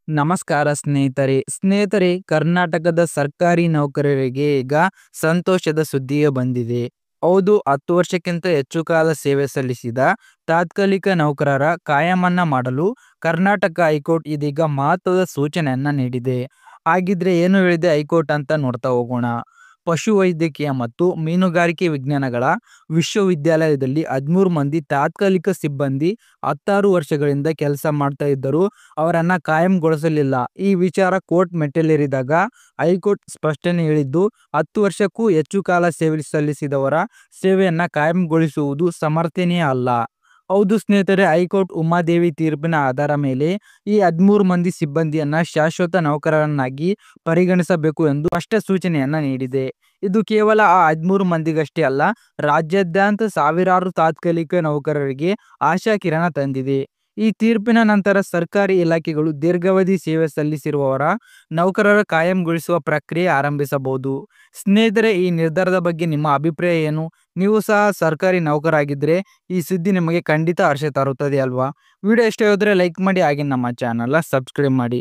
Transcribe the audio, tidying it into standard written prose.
ನಮಸ್ಕಾರ ಸ್ನೇಹಿತರೆ ಕರ್ನಾಟಕದ ಸರ್ಕಾರಿ ನೌಕರರಿಗೆ ಈಗ ಸಂತೋಷದ ಸುದ್ದಿಯೇ ಬಂದಿದೆ. ಹೌದು, 10 ವರ್ಷಕ್ಕಿಂತ ಹೆಚ್ಚು ಕಾಲ ಸೇವೆ ಸಲ್ಲಿಸಿದ ತಾತ್ಕಾಲಿಕ ನೌಕರರ ಕಾಯಮನ್ನ ಮಾಡಲು ಕರ್ನಾಟಕ ಹೈಕೋರ್ಟ್ ಇದೀಗ ಮಹತ್ವದ ಸೂಚನೆಯನ್ನ ನೀಡಿದೆ. ಹಾಗಿದ್ರೆ ಏನು ಹೇಳಿದೆ ಹೈಕೋರ್ಟ್ ಅಂತ ನೋಡ್ತಾ ಹೋಗೋಣ. ಪಶುವೈದ್ಯಕೀಯ ಮತ್ತು ಮೀನುಗಾರಿಕೆ ವಿಜ್ಞಾನಗಳ ವಿಶ್ವವಿದ್ಯಾಲಯದಲ್ಲಿ 13 ಮಂದಿ ತಾತ್ಕಾಲಿಕ ಸಿಬ್ಬಂದಿ 16 ವರ್ಷಗಳಿಂದ ಕೆಲಸ ಮಾಡ್ತಾ ಇದ್ದರೂ ಅವರನ್ನ ಕಾಯಂಗೊಳಿಸಲಿಲ್ಲ. ಈ ವಿಚಾರ ಕೋರ್ಟ್ ಮೆಟ್ಟಿಲೇರಿದಾಗ ಹೈಕೋರ್ಟ್ ಸ್ಪಷ್ಟನೆ ಹೇಳಿದ್ದು, 10 ವರ್ಷಕ್ಕೂ ಹೆಚ್ಚು ಕಾಲ ಸೇವೆ ಸಲ್ಲಿಸಿದವರ ಸೇವೆಯನ್ನ ಕಾಯಂಗೊಳಿಸುವುದು ಸಮರ್ಥನೀಯ ಅಲ್ಲ. ಹೌದು ಸ್ನೇಹಿತರೆ, ಹೈಕೋರ್ಟ್ ಉಮಾದೇವಿ ತೀರ್ಪಿನ ಆಧಾರ ಮೇಲೆ ಈ 13 ಮಂದಿ ಸಿಬ್ಬಂದಿಯನ್ನ ಶಾಶ್ವತ ನೌಕರರನ್ನಾಗಿ ಪರಿಗಣಿಸಬೇಕು ಎಂದು ಸ್ಪಷ್ಟ ಸೂಚನೆಯನ್ನ ನೀಡಿದೆ. ಇದು ಕೇವಲ ಆ 13 ಮಂದಿಗಷ್ಟೇ ಅಲ್ಲ, ರಾಜ್ಯಾದ್ಯಂತ ಸಾವಿರಾರು ತಾತ್ಕಾಲಿಕ ನೌಕರರಿಗೆ ಆಶಾಕಿರಣ ತಂದಿದೆ. ಈ ತೀರ್ಪಿನ ನಂತರ ಸರ್ಕಾರಿ ಇಲಾಖೆಗಳು ದೀರ್ಘಾವಧಿ ಸೇವೆ ಸಲ್ಲಿಸಿರುವವರ ನೌಕರರ ಕಾಯಂಗೊಳಿಸುವ ಪ್ರಕ್ರಿಯೆ ಆರಂಭಿಸಬಹುದು. ಸ್ನೇಹಿತರೆ, ಈ ನಿರ್ಧಾರದ ಬಗ್ಗೆ ನಿಮ್ಮ ಅಭಿಪ್ರಾಯ ಏನು? ನೀವು ಸಹ ಸರ್ಕಾರಿ ನೌಕರಾಗಿದ್ದರೆ ಈ ಸುದ್ದಿ ನಿಮಗೆ ಖಂಡಿತ ಹರ್ಷ ತರುತ್ತದೆ ಅಲ್ವಾ? ವಿಡಿಯೋ ಇಷ್ಟ ಆಗಿದ್ರೆ ಲೈಕ್ ಮಾಡಿ, ಹಾಗೆ ನಮ್ಮ ಚಾನಲ್ನ ಸಬ್ಸ್ಕ್ರೈಬ್ ಮಾಡಿ.